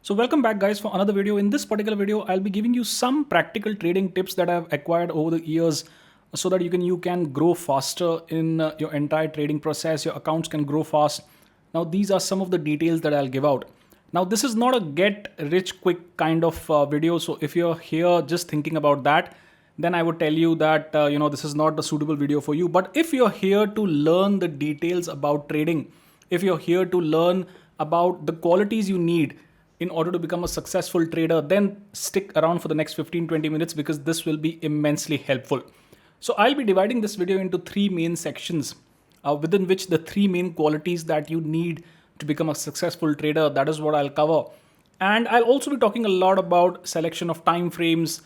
So welcome back guys for another video. In this particular video, I'll be giving you some practical trading tips that I've acquired over the years so that you can grow faster in your entire trading process. Your accounts can grow fast. Now these are some of the details that I'll give out. Now this is not a get rich quick kind of video. So if you're here just thinking about that, then I would tell you that this is not a suitable video for you. But if you're here to learn the details about trading, if you're here to learn about the qualities you need in order to become a successful trader, then stick around for the next 15-20 minutes because this will be immensely helpful. So I'll be dividing this video into three main sections within which the three main qualities that you need to become a successful trader, that is what I'll cover. And I'll also be talking a lot about selection of time frames,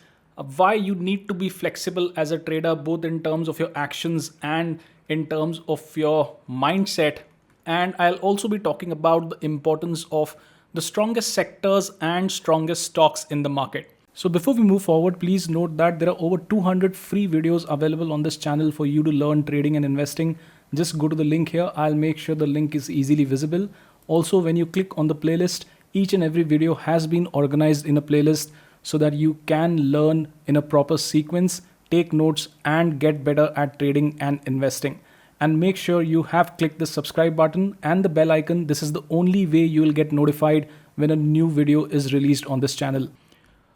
why you need to be flexible as a trader, both in terms of your actions and in terms of your mindset. And I'll also be talking about the importance of the strongest sectors and strongest stocks in the market. So before we move forward, please note that there are over 200 free videos available on this channel for you to learn trading and investing. Just go to the link here. I'll make sure the link is easily visible. Also, when you click on the playlist, each and every video has been organized in a playlist so that you can learn in a proper sequence, take notes, and get better at trading and investing. And make sure you have clicked the subscribe button and the bell icon. This is the only way you will get notified when a new video is released on this channel.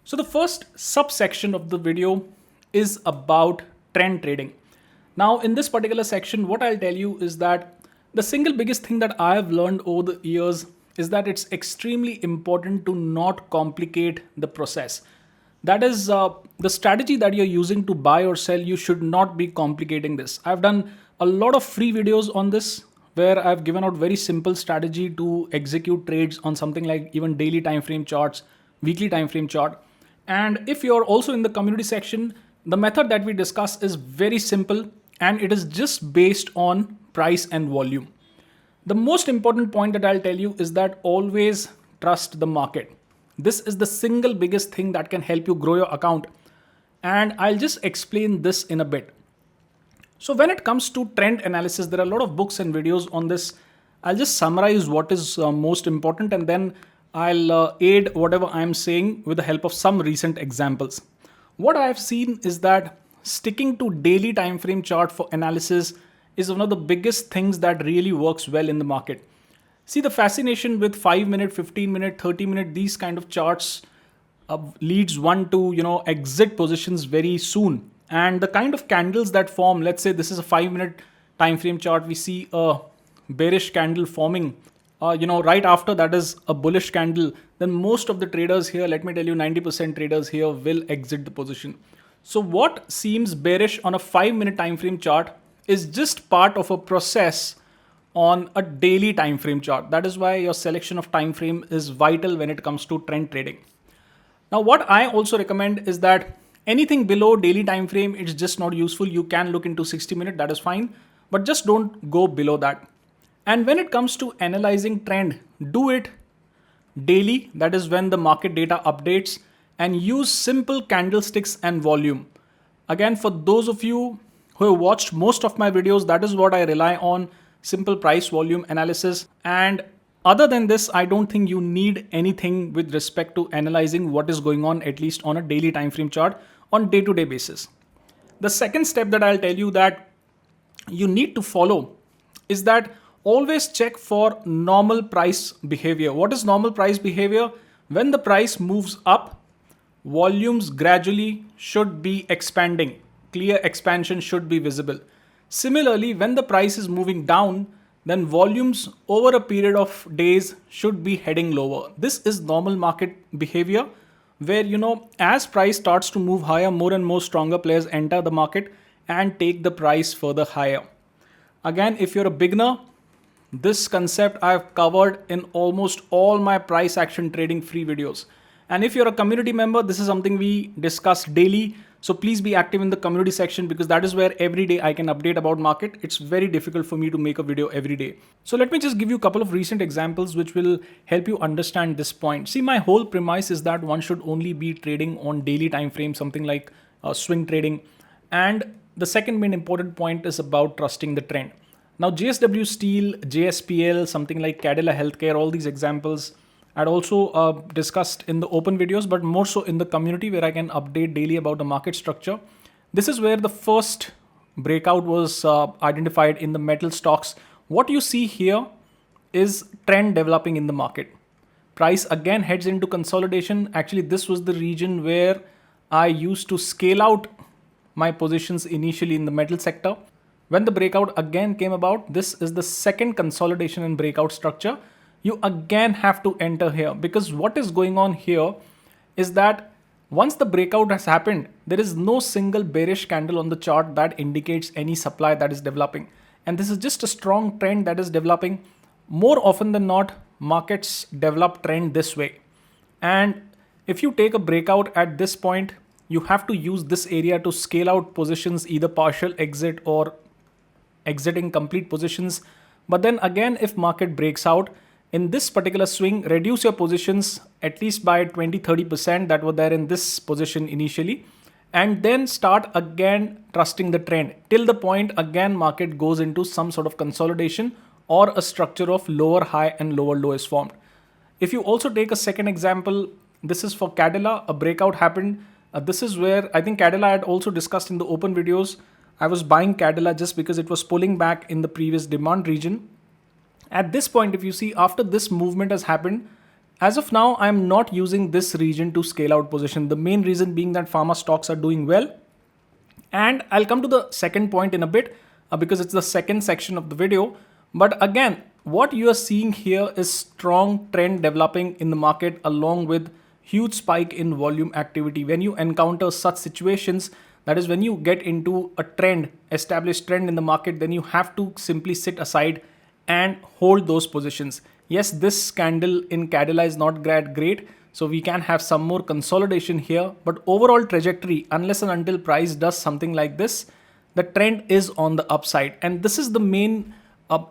So the first subsection of the video is about trend trading. Now in this particular section, what I'll tell you is that the single biggest thing that I have learned over the years is that it's extremely important to not complicate the process. That is the strategy that you're using to buy or sell. You should not be complicating this. I've done a lot of free videos on this where I've given out very simple strategy to execute trades on something like even daily time frame charts, weekly time frame chart. And if you're also in the community section, the method that we discuss is very simple and it is just based on price and volume. The most important point that I'll tell you is that always trust the market. This is the single biggest thing that can help you grow your account. And I'll just explain this in a bit. So when it comes to trend analysis, there are a lot of books and videos on this. I'll just summarize what is most important and then I'll aid whatever I'm saying with the help of some recent examples. What I've seen is that sticking to daily time frame chart for analysis is one of the biggest things that really works well in the market. See, the fascination with 5-minute, 15-minute, 30-minute, these kind of charts leads one to, exit positions very soon. And the kind of candles that form, let's say this is a 5-minute time frame chart, we see a bearish candle forming, right after that is a bullish candle, then most of the traders here, let me tell you, 90% traders here will exit the position. So what seems bearish on a 5-minute time frame chart is just part of a process on a daily time frame chart. That is why your selection of time frame is vital when it comes to trend trading. Now, what I also recommend is that anything below daily time frame, it's just not useful. You can look into 60-minute, that is fine, but just don't go below that. And when it comes to analyzing trend, do it daily. That is when the market data updates, and use simple candlesticks and volume. Again, for those of you who have watched most of my videos, that is what I rely on, simple price volume analysis. And other than this, I don't think you need anything with respect to analyzing what is going on, at least on a daily time frame chart on day-to-day basis. The second step that I'll tell you that you need to follow is that always check for normal price behavior. What is normal price behavior? When the price moves up, volumes gradually should be expanding. Clear expansion should be visible. Similarly, when the price is moving down, then volumes over a period of days should be heading lower. This is normal market behavior where, as price starts to move higher, more and more stronger players enter the market and take the price further higher. Again, if you're a beginner, this concept I've covered in almost all my price action trading free videos. And if you're a community member, this is something we discuss daily. So please be active in the community section because that is where every day I can update about market. It's very difficult for me to make a video every day. So let me just give you a couple of recent examples which will help you understand this point. See, my whole premise is that one should only be trading on daily time frame, something like swing trading. And the second main important point is about trusting the trend. Now, JSW Steel, JSPL, something like Cadila Healthcare, all these examples I'd also discussed in the open videos, but more so in the community where I can update daily about the market structure. This is where the first breakout was identified in the metal stocks. What you see here is trend developing in the market. Price again heads into consolidation. Actually, this was the region where I used to scale out my positions initially in the metal sector. When the breakout again came about, this is the second consolidation and breakout structure. You again have to enter here, because what is going on here is that once the breakout has happened, there is no single bearish candle on the chart that indicates any supply that is developing. And this is just a strong trend that is developing. More often than not, markets develop trend this way. And if you take a breakout at this point, you have to use this area to scale out positions, either partial exit or exiting complete positions. But then again, if market breaks out in this particular swing, reduce your positions at least by 20-30% that were there in this position initially, and then start again trusting the trend till the point again market goes into some sort of consolidation or a structure of lower high and lower low is formed. If you also take a second example, this is for Cadilla. A breakout happened. This is where I think Cadilla I had also discussed in the open videos. I was buying Cadilla just because it was pulling back in the previous demand region. At this point, if you see, after this movement has happened, as of now, I'm not using this region to scale out position. The main reason being that pharma stocks are doing well. And I'll come to the second point in a bit because it's the second section of the video. But again, what you are seeing here is strong trend developing in the market along with huge spike in volume activity. When you encounter such situations, that is when you get into a trend, established trend in the market, then you have to simply sit aside and hold those positions. Yes, this candle in Cadilla is not great, so we can have some more consolidation here, but overall trajectory, unless and until price does something like this, the trend is on the upside. And this is the main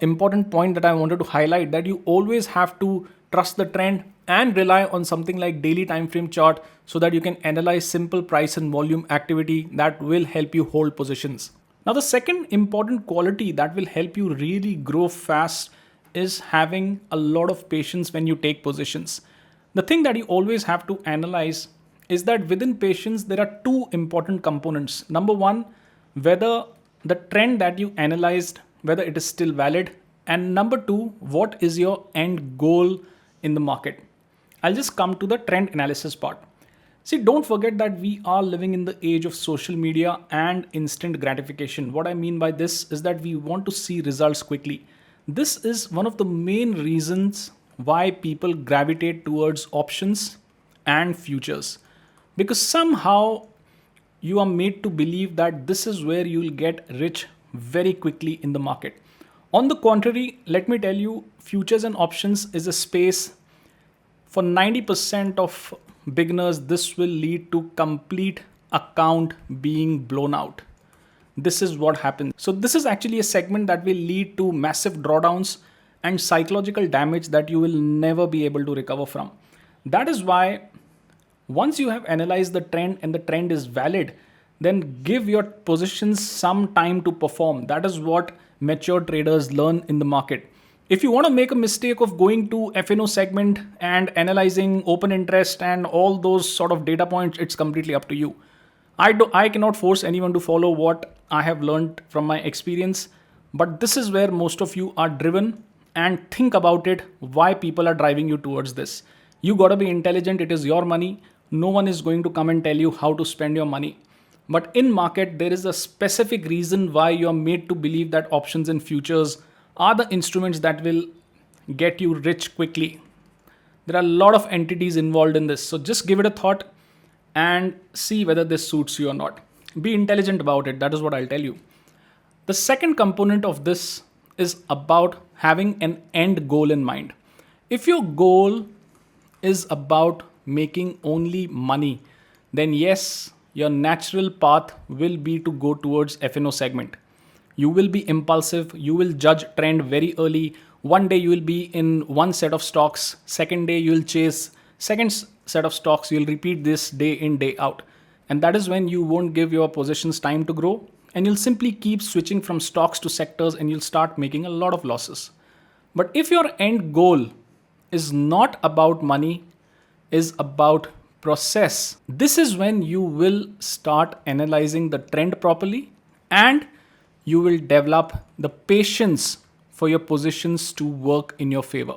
important point that I wanted to highlight, that you always have to trust the trend and rely on something like daily time frame chart so that you can analyze simple price and volume activity that will help you hold positions. Now, the second important quality that will help you really grow fast is having a lot of patience when you take positions. The thing that you always have to analyze is that within patience, there are two important components. Number one, whether the trend that you analyzed, whether it is still valid. And number two, what is your end goal in the market? I'll just come to the trend analysis part. See, don't forget that we are living in the age of social media and instant gratification. What I mean by this is that we want to see results quickly. This is one of the main reasons why people gravitate towards options and futures, because somehow you are made to believe that this is where you will get rich very quickly in the market. On the contrary, let me tell you, futures and options is a space for 90% of beginners. This will lead to complete account being blown out. This is what happens. So this is actually a segment that will lead to massive drawdowns and psychological damage that you will never be able to recover from. That is why once you have analyzed the trend and the trend is valid, then give your positions some time to perform. That is what mature traders learn in the market. If you want to make a mistake of going to FNO segment and analyzing open interest and all those sort of data points, it's completely up to you. I cannot force anyone to follow what I have learned from my experience, but this is where most of you are driven. And think about it, why people are driving you towards this. You got to be intelligent. It is your money. No one is going to come and tell you how to spend your money. But in market, there is a specific reason why you are made to believe that options and futures are the instruments that will get you rich quickly. There are a lot of entities involved in this. So just give it a thought and see whether this suits you or not. Be intelligent about it. That is what I'll tell you. The second component of this is about having an end goal in mind. If your goal is about making only money, then yes, your natural path will be to go towards FNO segment. You will be impulsive. You will judge trend very early. One day you will be in one set of stocks. Second day you will chase second set of stocks. You will repeat this day in, day out. And that is when you won't give your positions time to grow. And you'll simply keep switching from stocks to sectors and you'll start making a lot of losses. But if your end goal is not about money, is about process. This is when you will start analyzing the trend properly and you will develop the patience for your positions to work in your favor.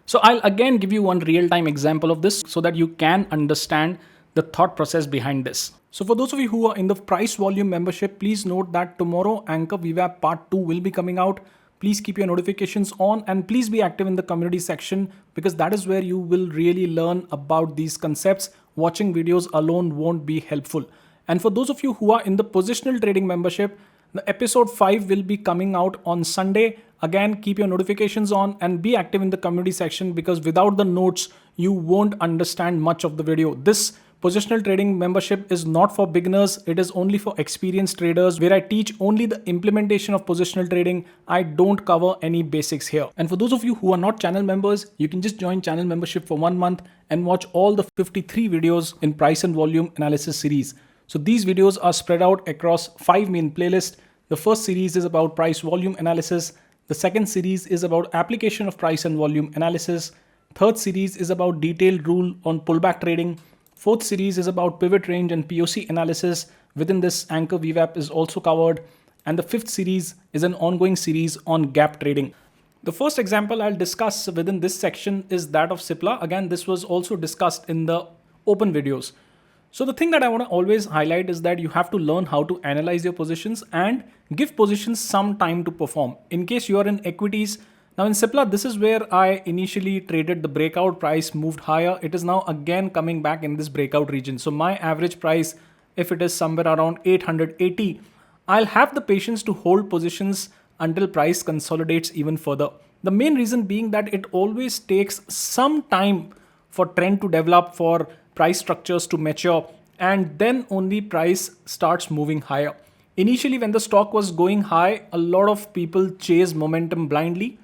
So I'll again give you one real-time example of this so that you can understand the thought process behind this. So for those of you who are in the price volume membership, please note that tomorrow Anchor VWAP part 2 will be coming out. Please keep your notifications on and please be active in the community section because that is where you will really learn about these concepts. Watching videos alone won't be helpful. And for those of you who are in the positional trading membership, the episode 5 will be coming out on Sunday. Again, keep your notifications on and be active in the community section because without the notes, you won't understand much of the video. This positional trading membership is not for beginners. It is only for experienced traders where I teach only the implementation of positional trading. I don't cover any basics here. And for those of you who are not channel members, you can just join channel membership for 1 month and watch all the 53 videos in price and volume analysis series. So these videos are spread out across 5 main playlists. The first series is about price volume analysis. The second series is about application of price and volume analysis. Third series is about detailed rule on pullback trading. Fourth series is about pivot range and POC analysis. Within this, Anchor VWAP is also covered. And the fifth series is an ongoing series on gap trading. The first example I'll discuss within this section is that of Cipla. Again, this was also discussed in the open videos. So the thing that I want to always highlight is that you have to learn how to analyze your positions and give positions some time to perform. In case you are in equities, now in Cipla, this is where I initially traded the breakout price, moved higher. It is now again coming back in this breakout region. So my average price, if it is somewhere around 880, I'll have the patience to hold positions until price consolidates even further. The main reason being that it always takes some time for trend to develop, for price structures to mature, and then only price starts moving higher. Initially, when the stock was going high, a lot of people chase momentum blindly.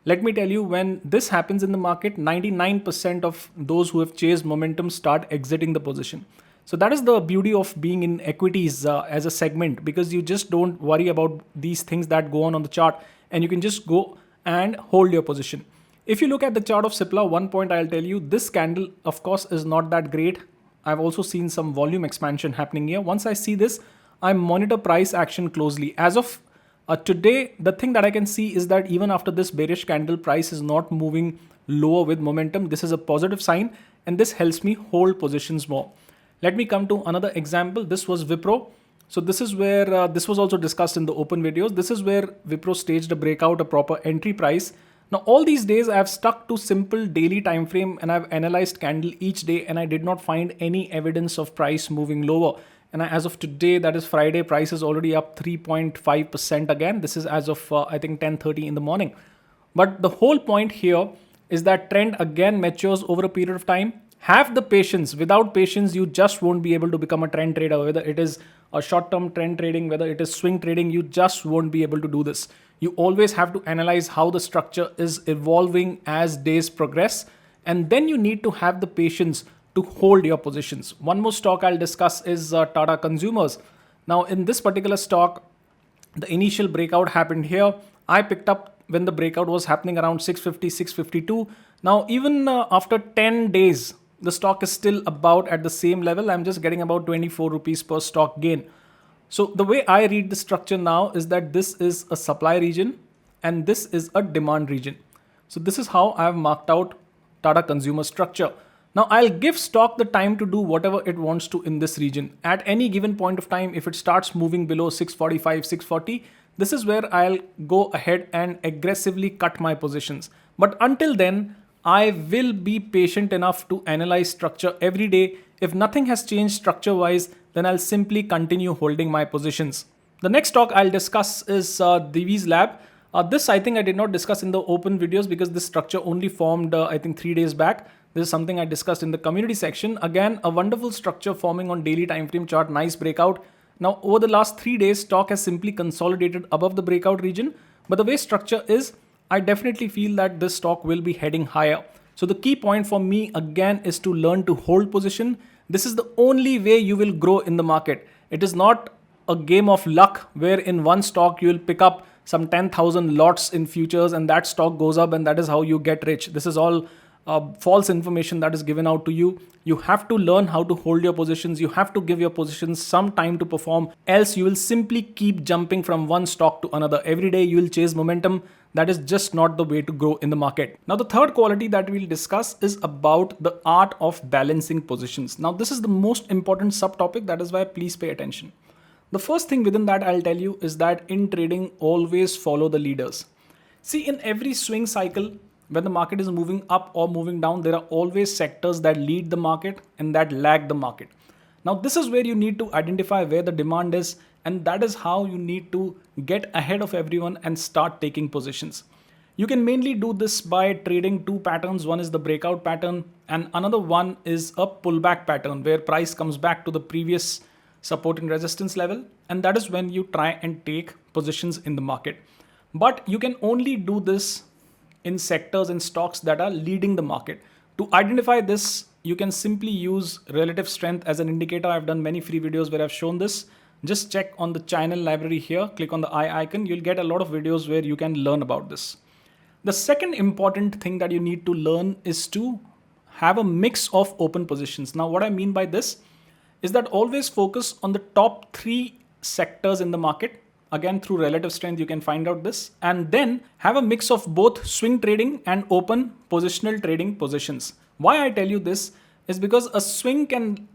Let me tell you, when this happens in the market, 99% of those who have chased momentum start exiting the position. So that is the beauty of being in equities as a segment, because you just don't worry about these things that go on the chart and you can just go and hold your position. If you look at the chart of Cipla, one point I'll tell you, this candle, of course, is not that great. I've also seen some volume expansion happening here. Once I see this, I monitor price action closely. As of today, the thing that I can see is that even after this bearish candle, price is not moving lower with momentum. This is a positive sign, and this helps me hold positions more. Let me come to another example. This was Wipro. So this is where, this was also discussed in the open videos. This is where Wipro staged a breakout, a proper entry price. Now, all these days I've stuck to simple daily time frame and I've analyzed candle each day and I did not find any evidence of price moving lower. And as of today, that is Friday, price is already up 3.5% again. This is as of I think 10:30 in the morning. But the whole point here is that trend again matures over a period of time. Have the patience. Without patience, you just won't be able to become a trend trader. Whether it is a short-term trend trading, whether it is swing trading, you just won't be able to do this. You always have to analyze how the structure is evolving as days progress. And then you need to have the patience to hold your positions. One more stock I'll discuss is Tata Consumers. Now, in this particular stock, the initial breakout happened here. I picked up when the breakout was happening around 650, 652. Now, even after 10 days, the stock is still about at the same level. I'm just getting about 24 rupees per stock gain. So the way I read the structure now is that this is a supply region and this is a demand region. So this is how I have marked out Tata Consumer structure. Now I'll give stock the time to do whatever it wants to in this region. At any given point of time, if it starts moving below 645, 640, this is where I'll go ahead and aggressively cut my positions. But until then, I will be patient enough to analyze structure every day. If nothing has changed structure wise, then I'll simply continue holding my positions. The next stock I'll discuss is Divi's Lab. This I think I did not discuss in the open videos because this structure only formed I think 3 days back. This is something I discussed in the community section. Again, a wonderful structure forming on daily time frame chart, nice breakout. Now over the last 3 days, stock has simply consolidated above the breakout region. But the way structure is, I definitely feel that this stock will be heading higher. So the key point for me again is to learn to hold position. This is the only way you will grow in the market. It is not a game of luck where in one stock you will pick up some 10,000 lots in futures and that stock goes up and that is how you get rich. This is all false information that is given out to you. You have to learn how to hold your positions. You have to give your positions some time to perform, else you will simply keep jumping from one stock to another. Every day you will chase momentum. That is just not the way to grow in the market. Now, the third quality that we'll discuss is about the art of balancing positions. Now, this is the most important subtopic. That is why please pay attention. The first thing within that I'll tell you is that in trading, always follow the leaders. See, in every swing cycle, when the market is moving up or moving down, there are always sectors that lead the market and that lag the market. Now, this is where you need to identify where the demand is, and that is how you need to get ahead of everyone and start taking positions. You can mainly do this by trading two patterns. One is the breakout pattern and another one is a pullback pattern where price comes back to the previous support and resistance level, and that is when you try and take positions in the market. But you can only do this in sectors and stocks that are leading the market. To identify this, you can simply use relative strength as an indicator. I've done many free videos where I've shown this. Just check on the channel library here, click on the I icon. You'll get a lot of videos where you can learn about this. The second important thing that you need to learn is to have a mix of open positions. Now, what I mean by this is that always focus on the top three sectors in the market. Again, through relative strength, you can find out this, and then have a mix of both swing trading and open positional trading positions. Why I tell you this is because a swing can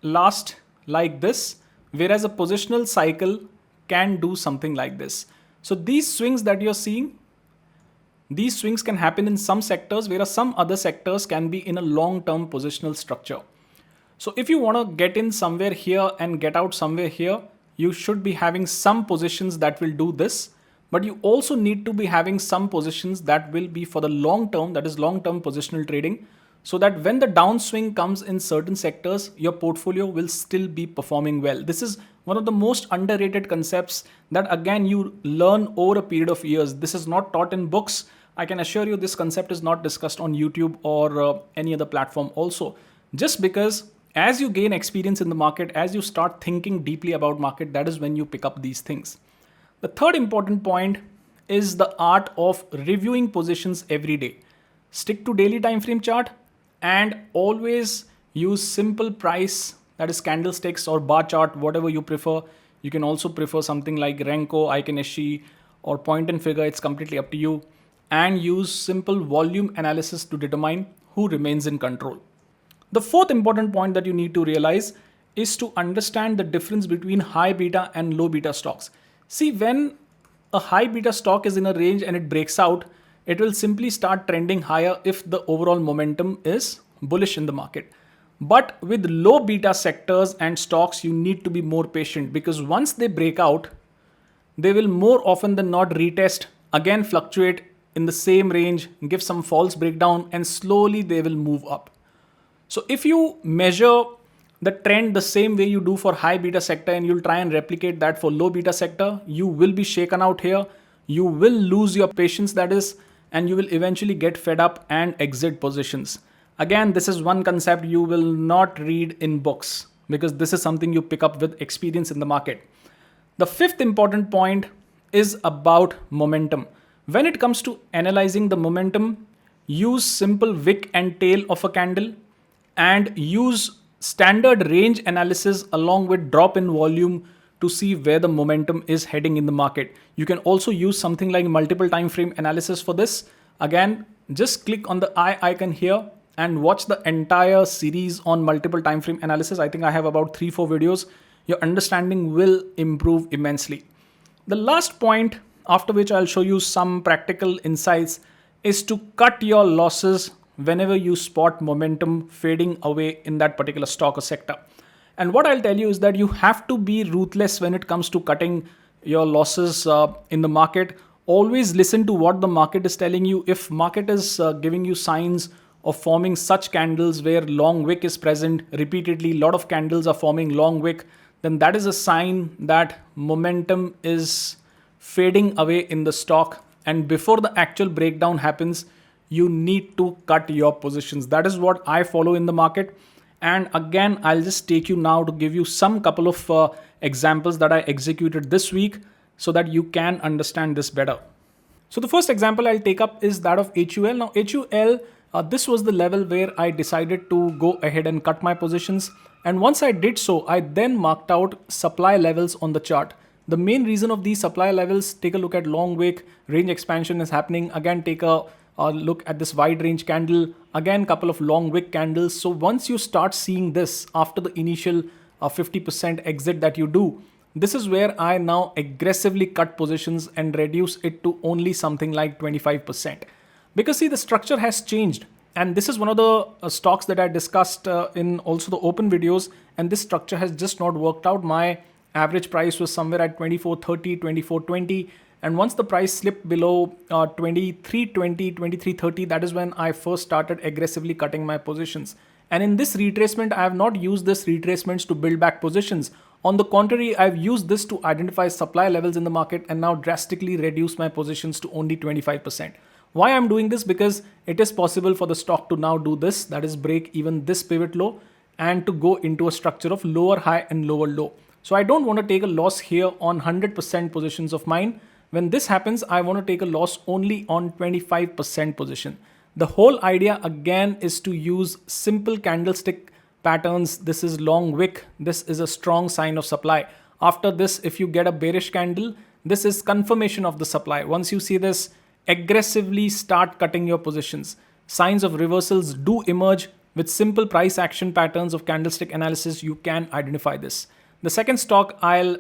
last like this, whereas a positional cycle can do something like this. So these swings that you're seeing, these swings can happen in some sectors, whereas some other sectors can be in a long-term positional structure. So if you want to get in somewhere here and get out somewhere here, you should be having some positions that will do this, but you also need to be having some positions that will be for the long term, that is long-term positional trading, so that when the downswing comes in certain sectors, your portfolio will still be performing well. This is one of the most underrated concepts that again you learn over a period of years. This is not taught in books. I can assure you this concept is not discussed on YouTube or any other platform also. Just because as you gain experience in the market, as you start thinking deeply about market, that is when you pick up these things. The third important point is the art of reviewing positions every day. Stick to daily time frame chart and always use simple price, that is candlesticks or bar chart, whatever you prefer. You can also prefer something like Renko, Icon SE or point and figure. It's completely up to you. And use simple volume analysis to determine who remains in control. The fourth important point that you need to realize is to understand the difference between high beta and low beta stocks. See, when a high beta stock is in a range and it breaks out, it will simply start trending higher if the overall momentum is bullish in the market. But with low beta sectors and stocks, you need to be more patient because once they break out, they will more often than not retest, again fluctuate in the same range, give some false breakdown, and slowly they will move up. So if you measure the trend the same way you do for high beta sector and you'll try and replicate that for low beta sector, you will be shaken out here. You will lose your patience, that is, and you will eventually get fed up and exit positions. Again, this is one concept you will not read in books because this is something you pick up with experience in the market. The fifth important point is about momentum. When it comes to analyzing the momentum, use simple wick and tail of a candle and use standard range analysis along with drop in volume to see where the momentum is heading in the market. You can also use something like multiple time frame analysis for this. Again, just click on the I icon here and watch the entire series on multiple time frame analysis. I think I have about 3-4 videos. Your understanding will improve immensely. The last point, after which I'll show you some practical insights, is to cut your losses whenever you spot momentum fading away in that particular stock or sector. And what I'll tell you is that you have to be ruthless when it comes to cutting your losses in the market. Always listen to what the market is telling you. If market is giving you signs of forming such candles where long wick is present repeatedly, a lot of candles are forming long wick, then that is a sign that momentum is fading away in the stock. And before the actual breakdown happens, you need to cut your positions. That is what I follow in the market. And again, I'll just take you now to give you some couple of examples that I executed this week. so that you can understand this better. So the first example I'll take up is that of HUL. Now HUL, this was the level where I decided to go ahead and cut my positions. And once I did so, I then marked out supply levels on the chart. The main reason of these supply levels, take a look at long wick, range expansion is happening. Again, take a look at this wide range candle. Again, couple of long wick candles. So once you start seeing this after the initial 50% exit that you do, this is where I now aggressively cut positions and reduce it to only something like 25%. Because see, the structure has changed. And this is one of the stocks that I discussed in also the open videos. And this structure has just not worked out. My average price was somewhere at 24.30, 24.20. And once the price slipped below 23.20, 23.30, that is when I first started aggressively cutting my positions. And in this retracement, I have not used this retracements to build back positions. On the contrary, I've used this to identify supply levels in the market and now drastically reduce my positions to only 25%. Why I'm doing this? Because it is possible for the stock to now do this, that is break even this pivot low and to go into a structure of lower high and lower low. So I don't want to take a loss here on 100% positions of mine. When this happens, I want to take a loss only on 25% position. The whole idea again is to use simple candlestick patterns. This is long wick. This is a strong sign of supply. After this, if you get a bearish candle, this is confirmation of the supply. Once you see this, aggressively start cutting your positions. Signs of reversals do emerge with simple price action patterns of candlestick analysis. You can identify this. The second stock I'll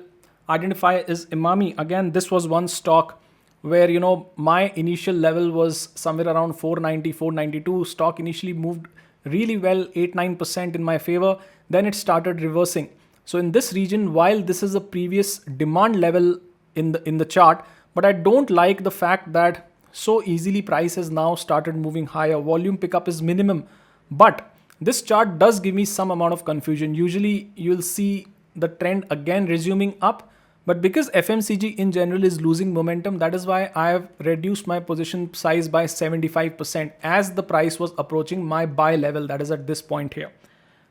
identify is Emami. Again, this was one stock where, my initial level was somewhere around 490, 492. Stock initially moved really well, 8-9% in my favor. Then it started reversing. So in this region, while this is a previous demand level in the chart, but I don't like the fact that so easily price has now started moving higher. Volume pickup is minimum, but this chart does give me some amount of confusion. Usually you'll see the trend again resuming up, but because FMCG in general is losing momentum, that is why I have reduced my position size by 75% as the price was approaching my buy level, that is at this point here.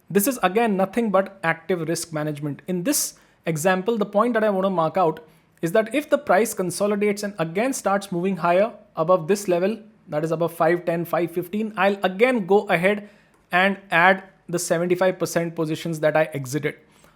This is again nothing but active risk management. In this example, the point that I want to mark out is that if the price consolidates and again starts moving higher above this level, that is above 510, 515, I'll again go ahead and add the 75% positions that I exited.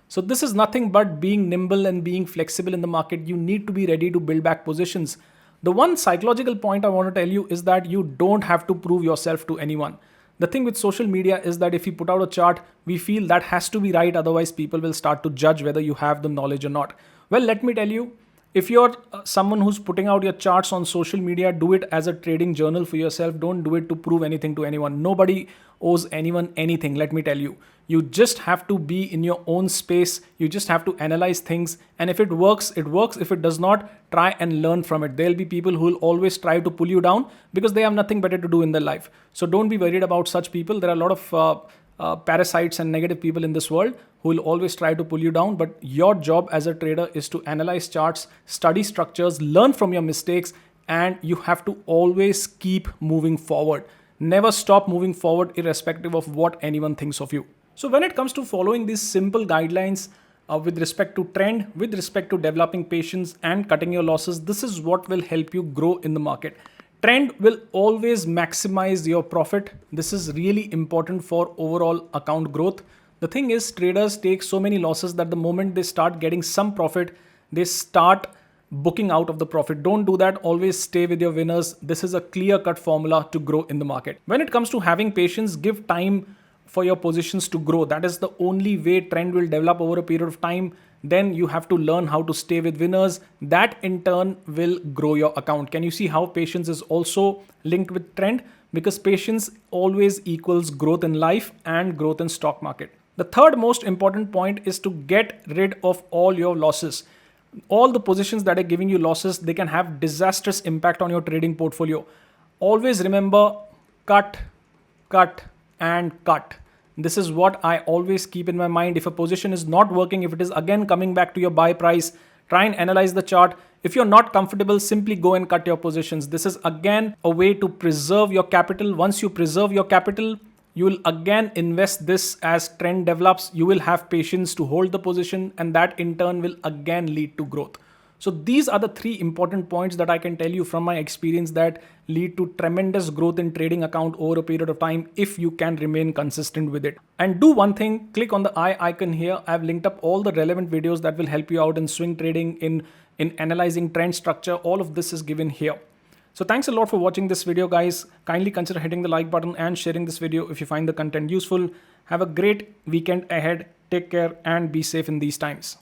So this is nothing but being nimble and being flexible in the market. You need to be ready to build back positions. The one psychological point I want to tell you is that you don't have to prove yourself to anyone. The thing with social media is that if you put out a chart, we feel that has to be right. Otherwise, people will start to judge whether you have the knowledge or not. Well, let me tell you, if you're someone who's putting out your charts on social media, do it as a trading journal for yourself. Don't do it to prove anything to anyone. Nobody owes anyone anything, let me tell you. You just have to be in your own space. You just have to analyze things. And if it works, it works. If it does not, try and learn from it. There'll be people who will always try to pull you down because they have nothing better to do in their life. So don't be worried about such people. There are a lot of parasites and negative people in this world who will always try to pull you down. But your job as a trader is to analyze charts, study structures, learn from your mistakes, and you have to always keep moving forward. Never stop moving forward irrespective of what anyone thinks of you. So when it comes to following these simple guidelines with respect to trend, with respect to developing patience and cutting your losses, this is what will help you grow in the market. Trend will always maximize your profit. This is really important for overall account growth. The thing is, traders take so many losses that the moment they start getting some profit, they start booking out of the profit. Don't do that. Always stay with your winners. This is a clear-cut formula to grow in the market. When it comes to having patience, give time for your positions to grow. That is the only way trend will develop over a period of time. Then you have to learn how to stay with winners. That in turn will grow your account. Can you see how patience is also linked with trend? Because patience always equals growth in life and growth in stock market. The third most important point is to get rid of all your losses. All the positions that are giving you losses, they can have disastrous impact on your trading portfolio. Always remember, cut, cut, and cut. This is what I always keep in my mind. If a position is not working, if it is again coming back to your buy price, try and analyze the chart. If you're not comfortable, simply go and cut your positions. This is again a way to preserve your capital. Once you preserve your capital, you will again invest this as trend develops. You will have patience to hold the position, and that in turn will again lead to growth. So these are the three important points that I can tell you from my experience that lead to tremendous growth in trading account over a period of time if you can remain consistent with it. And do one thing, click on the eye icon here. I've linked up all the relevant videos that will help you out in swing trading, in analyzing trend structure. All of this is given here. So thanks a lot for watching this video, guys. Kindly consider hitting the like button and sharing this video if you find the content useful. Have a great weekend ahead. Take care and be safe in these times.